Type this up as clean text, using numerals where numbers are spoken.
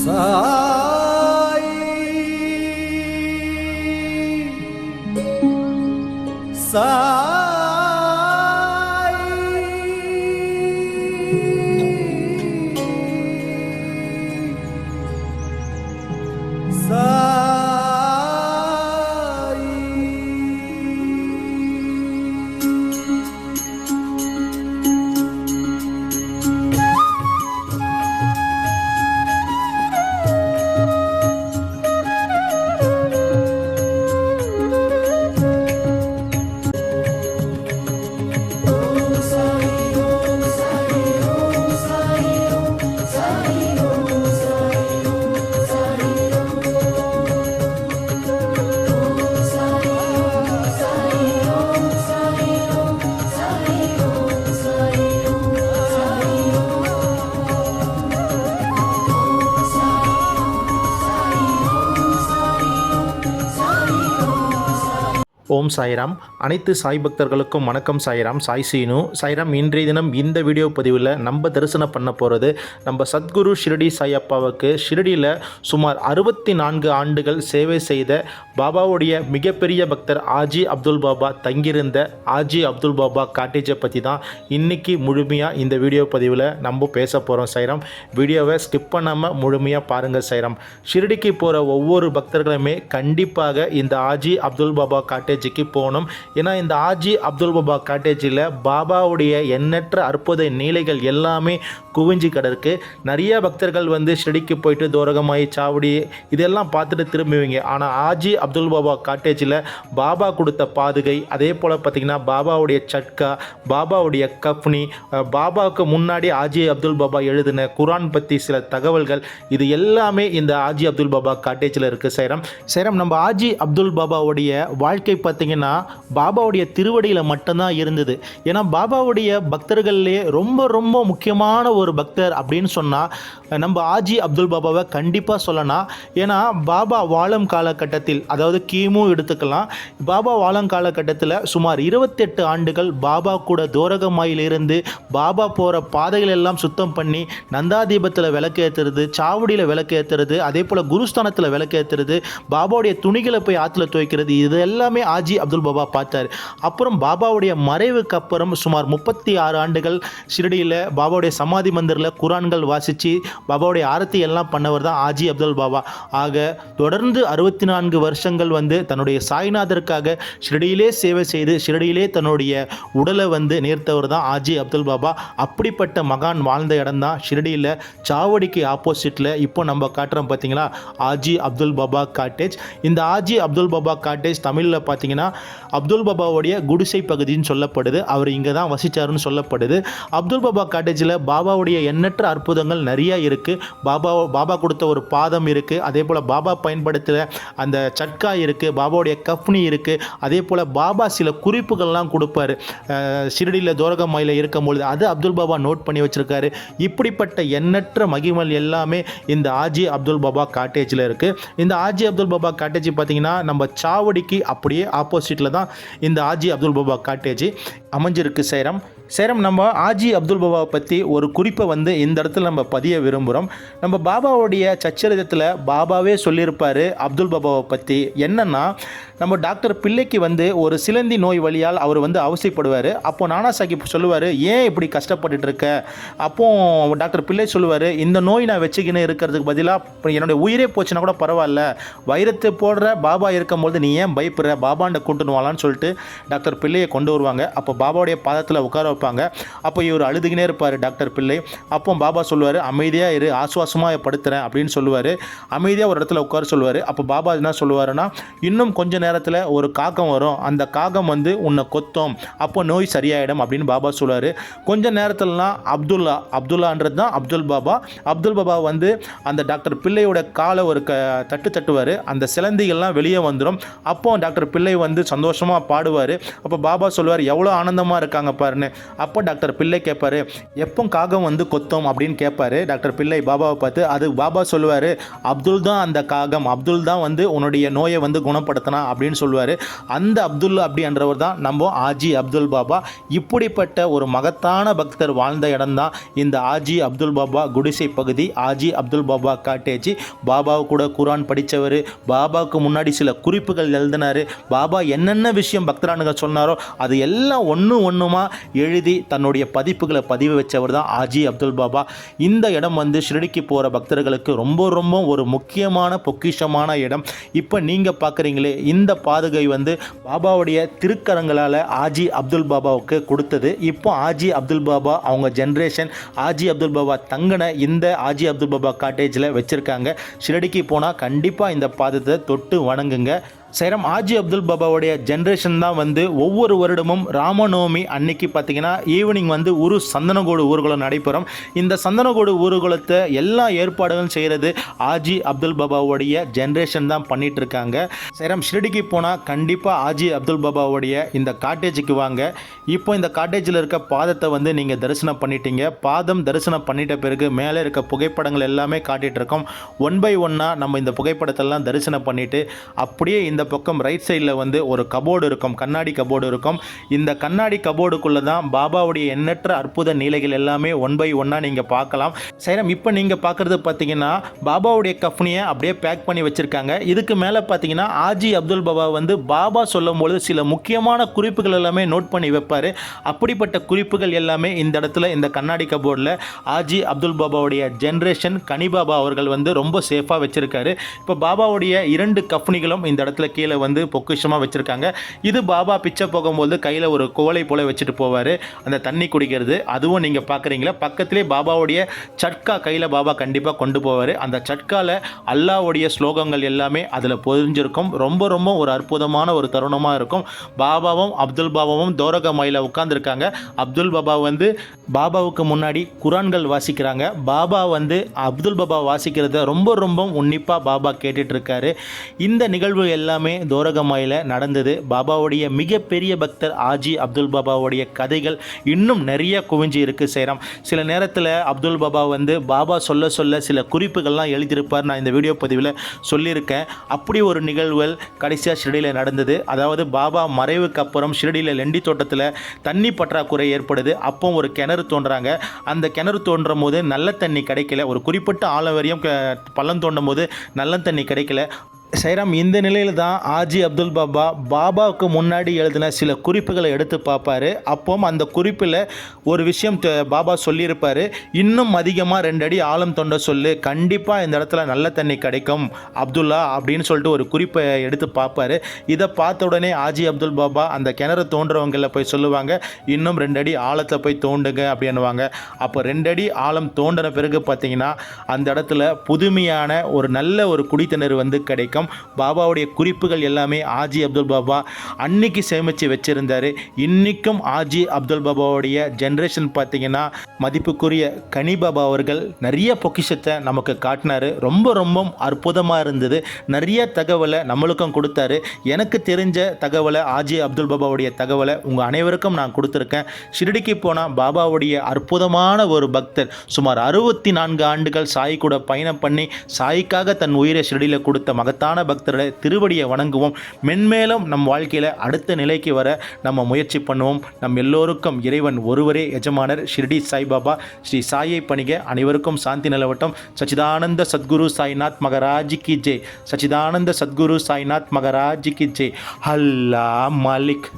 சாய் சாய் சாய். ஓம் சாய்ராம். அனைத்து சாய் பக்தர்களுக்கும் வணக்கம். சாய்ராம், சாய் சீனு. சாய்ராம், இன்றைய தினம் இந்த வீடியோ பதிவில் நம்ம தரிசனம் பண்ண போகிறது நம்ம சத்குரு ஷிரடி சாய் அப்பாவுக்கு ஷிரடியில் சுமார் 64 ஆண்டுகள் சேவை செய்த பாபாவுடைய மிகப்பெரிய பக்தர் ஆஜி அப்துல் பாபா தங்கியிருந்த ஆஜி அப்துல் பாபா காட்டேஜை பற்றி தான் இன்றைக்கி முழுமையாக இந்த வீடியோ பதிவில் நம்ம பேச போகிறோம். சாய்ராம், வீடியோவை ஸ்கிப் பண்ணாமல் முழுமையாக பாருங்கள். சாய்ராம், ஷிரடிக்கு போகிற ஒவ்வொரு பக்தர்களுமே கண்டிப்பாக இந்த ஆஜி அப்துல் பாபா காட்டேஜ் போகணும். ஏன்னா இந்த ஆஜி அப்துல் பாபா காட்டேஜில் பாபாவுடைய எண்ணற்ற அற்புத நீலைகள் எல்லாமே குவிஞ்சி கிடக்கு. நிறைய பக்தர்கள் ஷிரடிக்கு போயிட்டு தோரகமாயி சாவடி இதெல்லாம் பார்த்துட்டு திரும்புவீங்க. ஆனால் ஆஜி அப்துல் பாபா காட்டேஜில் பாபா கொடுத்த பாதுகை, அதே போல் பார்த்திங்கன்னா பாபாவுடைய சட்கா, பாபாவுடைய கஃப்னி, பாபாவுக்கு முன்னாடி ஆஜி அப்துல் பாபா எழுதின குரான் பற்றி சில தகவல்கள், இது எல்லாமே இந்த ஆஜி அப்துல் பாபா காட்டேஜில் இருக்குது. சேரம் நம்ம ஆஜி அப்துல் பாபாவுடைய வாழ்க்கை பார்த்திங்கன்னா பாபாவுடைய திருவடியில் மட்டும்தான் இருந்தது. ஏன்னா பாபாவுடைய பக்தர்கள்லேயே ரொம்ப ரொம்ப முக்கியமான ஒரு பக்தர் அப்படின்னு சொன்னால் நம்ம ஆஜி அப்துல் பாபாவை கண்டிப்பாக சொல்லலாம். ஏன்னா பாபா வாழும் காலகட்டத்தில், அதாவது கிமு எடுத்துக்கலாம், பாபா வாழும் காலகட்டத்தில் சுமார் 28 ஆண்டுகள் பாபா கூட தோரகமாயிலிருந்து பாபா போகிற பாதைகள் எல்லாம் சுத்தம் பண்ணி நந்தாதீபத்தில் விளக்கு ஏற்றுறது, சாவடியில் விளக்கு ஏற்றுறது, அதே போல் குருஸ்தானத்தில் விளக்கு ஏற்றுறது, பாபாவுடைய துணிகளை போய் ஆற்றுல துவைக்கிறது, இது எல்லாமே ஆஜி அப்துல் பாபா பார்த்தார். அப்புறம் பாபாவுடைய மறைவுக்கு அப்புறம் சுமார் 36 ஆண்டுகள் ஷிரடியில் பாபாவுடைய சமாதி மந்திரில் குரான்கள் வாசித்து பாபாவுடைய ஆரத்தி எல்லாம் பண்ணவர் தான் ஆஜி அப்துல் பாபா. ஆக தொடர்ந்து 64 வருஷங்கள் தன்னுடைய சாய்நாதருக்காக ஷிரடியிலே சேவை செய்து ஷிரடியிலே தன்னுடைய உடலை நேர்த்தவர் தான் ஆஜி அப்துல் பாபா. அப்படிப்பட்ட மகான் வாழ்ந்த இடம் தான் ஷிரடியில் சாவடிக்கு ஆப்போசிட்டில் இப்போ நம்ம காட்டுறோம் பார்த்தீங்களா, ஆஜி அப்துல் பாபா காட்டேஜ். இந்த ஆஜி அப்துல் பாபா காட்டேஜ் தமிழில் பார்த்தீங்கன்னா அப்துல் பாபாவுடைய குடிசை பகுதின்னு சொல்லப்படுது. அவர் இங்கே தான் வசித்தாருன்னு சொல்லப்படுது. அப்துல் பாபா காட்டேஜில் பாபாவுடைய எண்ணற்ற அற்புதங்கள் நிறையா இருக்குது. பாபா கொடுத்த ஒரு பாதம் இருக்குது, அதே போல் பாபா பயன்படுத்துகிற அந்த சட்கா இருக்குது, பாபாவுடைய கஃப்னி இருக்குது, அதே போல் பாபா சில குறிப்புகள்லாம் கொடுப்பார் ஷிரடியில் தோரகமாயில் இருக்கும்பொழுது, அது அப்துல் பாபா நோட் பண்ணி வச்சுருக்காரு. இப்படிப்பட்ட எண்ணற்ற மகிமல் எல்லாமே இந்த ஆஜி அப்துல் பாபா காட்டேஜில் இருக்குது. இந்த ஆஜி அப்துல் பாபா காட்டேஜ் பார்த்திங்கன்னா நம்ம சாவடிக்கு அப்படியே ஆப்போசிட்டில் தான் இந்த ஆஜி அப்துல் பாபா காட்டேஜ் அமைஞ்சிருக்கு. சேரம் நம்ம ஆஜி அப்துல் பாபாவை பற்றி ஒரு குறிப்பை இந்த இடத்துல நம்ம பதிய விரும்புகிறோம். நம்ம பாபாவுடைய சச்சரிதத்தில் பாபாவே சொல்லியிருப்பார் அப்துல் பாபாவை பற்றி. என்னென்னா, நம்ம டாக்டர் பிள்ளைக்கு ஒரு சிலந்தி நோய் வழியால் அவர் அவசியப்படுவார். அப்போது நானா சாஹிப் சொல்லுவார், ஏன் இப்படி கஷ்டப்பட்டுட்டு இருக்க? அப்போது டாக்டர் பிள்ளை சொல்லுவார், இந்த நோய் நான் வச்சுக்கின்னு இருக்கிறதுக்கு பதிலாக என்னுடைய உயிரே போச்சுன்னா கூட பரவாயில்ல, வைரத்தை போடுற பாபா இருக்கும்போது நீ ஏன் பயப்படுற, பாபாண்ட கூட்டுன்னு வாழான்னு சொல்லிட்டு டாக்டர் பிள்ளையை கொண்டு வருவாங்க. அப்போ பாபாவுடைய பாதத்தில் உட்கார வைப்பாங்க. அப்போ இவர் அழுதுகினே இருப்பார் டாக்டர் பிள்ளை. அப்போ பாபா சொல்லுவார், அமைதியாக இரு, ஆசுவாசமாக படுத்துறேன் அப்படின்னு சொல்லுவார். அமைதியாக ஒரு இடத்துல உட்கார சொல்லுவார். அப்போ பாபா என்ன சொல்லுவாருன்னா, இன்னும் கொஞ்சம் நேரத்தில் ஒரு காகம் வரும், அந்த காகம் உன்னை கொத்தும், அப்போ நோய் சரியாயிடும் அப்படின்னு பாபா சொல்லுவார். கொஞ்ச நேரத்திலலாம் அப்துல்லான்றது தான் அப்துல் பாபா. அப்துல் பாபா அந்த டாக்டர் பிள்ளையோட காலை ஒரு தட்டுவார். அந்த சிலந்திகள்லாம் வெளியே வந்துடும். அப்போ டாக்டர் பிள்ளை சந்தோஷமாக பாடுவார். அப்போ பாபா சொல்லுவார், எவ்வளோ ஆனந்தமாக இருக்காங்க பாருன்னு. அப்போ டாக்டர் பிள்ளை கேட்பாரு, எப்போ காகம் வந்து கொத்தும் அப்படின்னு கேட்பாரு டாக்டர் பிள்ளை பாபாவை பார்த்து. அது பாபா சொல்லுவார், அப்துல் தான் அந்த காகம், அப்துல் தான் வந்து உன்னுடைய நோயை வந்து குணப்படுத்தினா அப்படின்னு சொல்லுவார். அந்த அப்துல் அப்படின்றவர் தான் நம்ம ஆஜி அப்துல் பாபா. இப்படிப்பட்ட ஒரு மகத்தான பக்தர் வாழ்ந்த இடம்தான் இந்த ஆஜி அப்துல் பாபா குடிசை பகுதி, ஆஜி அப்துல் பாபா காட்டேஜ். பாபாவு கூட குரான் படித்தவர், பாபாவுக்கு முன்னாடி சில குறிப்புகள் எழுதினார். பாபா என்னென்ன விஷயம் பக்தரானுங்க சொன்னாரோ அது எல்லாம் ஒன்றுமா எழுதி தன்னுடைய பதிப்புகளை பதிவு வச்சவர் தான் ஆஜி அப்துல் பாபா. இந்த இடம் வந்து ஷிரடிக்கு போகிற பக்தர்களுக்கு ரொம்ப ஒரு முக்கியமான பொக்கிஷமான இடம். இப்போ நீங்கள் பார்க்குறீங்களே இந்த பாதுகை வந்து பாபாவுடைய திருக்கரங்களால் ஆஜி அப்துல் பாபாவுக்கு கொடுத்தது. இப்போ ஆஜி அப்துல் பாபா அவங்க ஜென்ரேஷன் ஆஜி அப்துல் பாபா தங்கின இந்த ஆஜி அப்துல் பாபா காட்டேஜில் வச்சுருக்காங்க. ஷிரடிக்கு போனால் கண்டிப்பாக இந்த பாதத்தை தொட்டு வணங்குங்க. சைரம் ஆஜி அப்துல் பாபாவுடைய ஜென்ரேஷன் தான் வந்து ஒவ்வொரு வருடமும் ராமநவமி அன்னைக்கு பார்த்திங்கன்னா ஈவினிங் வந்து ஒரு சந்தனகோடு ஊர்வலம் நடைபெறும். இந்த சந்தனகோடு ஊர்வலத்தை எல்லா ஏற்பாடுகளும் செய்கிறது ஆஜி அப்துல் பாபாவுடைய ஜென்ரேஷன் தான் பண்ணிகிட்ருக்காங்க. சைரம் ஷிரடிக்கு போனால் கண்டிப்பாக ஆஜி அப்துல் பாபாவுடைய இந்த காட்டேஜுக்கு வாங்க. இப்போ இந்த காட்டேஜில் இருக்க பாதத்தை வந்து நீங்கள் தரிசனம் பண்ணிட்டீங்க. பாதம் தரிசனம் பண்ணிட்ட பிறகு மேலே இருக்க புகைப்படங்கள் எல்லாமே காட்டிகிட்ருக்கோம். 1 by 1 நம்ம இந்த புகைப்படத்தெல்லாம் தரிசனம் பண்ணிவிட்டு அப்படியே இந்த பக்கம் ரைட் சைடில் வந்து ஒரு கபோர்டு இருக்கும், கண்ணாடி கபோர்டு இருக்கும். இந்த கண்ணாடி கபோர்டுக்குள்ளே தான் பாபாவுடைய எண்ணற்ற அற்புத நீலைகள் எல்லாமே 1 by 1 நீங்கள் பார்க்கலாம். சைரம் இப்போ நீங்கள் பார்க்குறது பார்த்தீங்கன்னா பாபாவுடைய கஃப்னியை அப்படியே பேக் பண்ணி வச்சுருக்காங்க. இதுக்கு மேலே பார்த்தீங்கன்னா ஆஜி அப்துல் பாபா வந்து பாபா சொல்லும்போது சில முக்கியமான குறிப்புகள் எல்லாமே நோட் பண்ணி வைப்பார். அப்படிப்பட்ட குறிப்புகள் எல்லாமே இந்த இடத்துல இந்த கண்ணாடி கபோர்டில் ஆஜி அப்துல் பாபாவுடைய ஜென்ரேஷன் கனிபாபா அவர்கள் வந்து ரொம்ப சேஃபாக வச்சுருக்காரு. இப்போ பாபாவுடைய 2 கஃப்னிகளும் இந்த இடத்துல கீழே வந்து பொக்கிஷமாக வச்சுருக்காங்க. இது பாபா பிச்சை போகும்போது கையில் ஒரு கோலை போல வச்சுட்டு போவார், அந்த தண்ணி குடிக்கிறது. அதுவும் நீங்கள் பார்க்குறீங்களா, பக்கத்திலே பாபாவுடைய சட்கா கையில் பாபா கண்டிப்பாக கொண்டு போவார். அந்த சட்காவில் அல்லாவுடைய ஸ்லோகங்கள் எல்லாமே அதில் பொதிஞ்சிருக்கும். ரொம்ப ஒரு அற்புதமான ஒரு தருணமாக இருக்கும். பாபாவும் அப்துல் பாபாவும் தோரக மயில உட்கார்ந்துருக்காங்க. அப்துல் பாபா வந்து பாபாவுக்கு முன்னாடி குரான்கள் வாசிக்கிறாங்க. பாபா வந்து அப்துல் பாபா வாசிக்கிறத ரொம்ப உன்னிப்பாக பாபா கேட்டுட்டு இருக்காரு. இந்த நிகழ்வு எல்லாமே தோரகமாயில் நடந்தது. பாபாவுடைய மிகப்பெரிய பக்தர் ஆஜி அப்துல் பாபாவுடைய கதைகள் இன்னும் நிறைய குவிஞ்சி இருக்குது சேரம். சில நேரத்தில் அப்துல் பாபா வந்து பாபா சொல்ல சில குறிப்புகள்லாம் எழுதியிருப்பார். நான் இந்த வீடியோ பதிவில் சொல்லியிருக்கேன். அப்படி ஒரு நிகழ்வுகள் கடைசியாக ஷிரடியில் நடந்தது. அதாவது பாபா மறைவுக்கு அப்புறம் ஷிரடியில் லெண்டி தோட்டத்தில் தண்ணி பற்றாக்குறை ஏற்படுது. அப்போ ஒரு கிணறு தோன்றாங்க. அந்த கிணறு தோன்றும் போது நல்ல தண்ணி கிடைக்கல. ஒரு குறிப்பிட்ட ஆழம் வரையும் பள்ளம் தோண்டும் போது நல்ல தண்ணி கிடைக்கல. சைராம் இந்த நிலையில் தான் ஆஜி அப்துல் பாபா பாபாவுக்கு முன்னாடி எழுதின சில குறிப்புகளை எடுத்து பார்ப்பார். அப்போ அந்த குறிப்பில் ஒரு விஷயம் பாபா சொல்லியிருப்பார், இன்னும் அதிகமாக 2 அடி ஆழம் தோண்ட சொல்லு, கண்டிப்பாக இந்த இடத்துல நல்ல தண்ணி கிடைக்கும் அப்துல்லா அப்படின்னு சொல்லிட்டு ஒரு குறிப்பை எடுத்து பார்ப்பார். இதை பார்த்த உடனே ஆஜி அப்துல் பாபா அந்த கிணறு தோன்றவங்கள போய் சொல்லுவாங்க, இன்னும் 2 அடி ஆழத்தில் போய் தோண்டுங்க அப்படின்னுவாங்க. அப்போ 2 அடி ஆழம் தோண்டின பிறகு பார்த்தீங்கன்னா அந்த இடத்துல புதுமையான ஒரு நல்ல ஒரு குடித்தண்ணீர் வந்து கிடைக்கும். பாபாவுடைய குறிப்புகள் எல்லாமே ஆஜி அப்துல் பாபா அன்னைக்கு சேமித்து வச்சிருந்தார். இன்றைக்கும் ஆஜி அப்துல் பாபாவுடைய ஜென்ரேஷன் பார்த்தீங்கன்னா மதிப்புக்குரிய கனி பாபா அவர்கள் நிறைய பொக்கிஷத்தை நமக்கு காட்டினார். ரொம்ப அற்புதமாக இருந்தது. நிறைய தகவலை நம்மளுக்கும் கொடுத்தாரு. எனக்கு தெரிஞ்ச தகவலை ஆஜி அப்துல் பாபாவுடைய தகவலை உங்கள் அனைவருக்கும் நான் கொடுத்துருக்கேன். ஷிரடிக்கு போனால் பாபாவுடைய அற்புதமான ஒரு பக்தர் சுமார் 64 ஆண்டுகள் சாய் கூட பயணம் பண்ணி சாய்க்காக தன் உயிரை ஷிரடியில் கொடுத்த மகத்தான பக்தர்களை திருவடியை வணங்குவோம். மென்மேலும் நம் வாழ்க்கையில் அடுத்த நிலைக்கு வர நம்ம முயற்சி பண்ணுவோம். நம் எல்லோருக்கும் இறைவன் ஒருவரே எஜமானர் ஷிரடி சாய்பாபா. ஸ்ரீ சாயை பணிக. அனைவருக்கும் சாந்தி நிலவட்டும். சச்சிதானந்த சத்குரு சாய்நாத் மகராஜ் கி ஜெய். சச்சிதானந்த சத்குரு சாய்நாத் மகராஜ் கி ஜெய். அல்லா மாலிக்.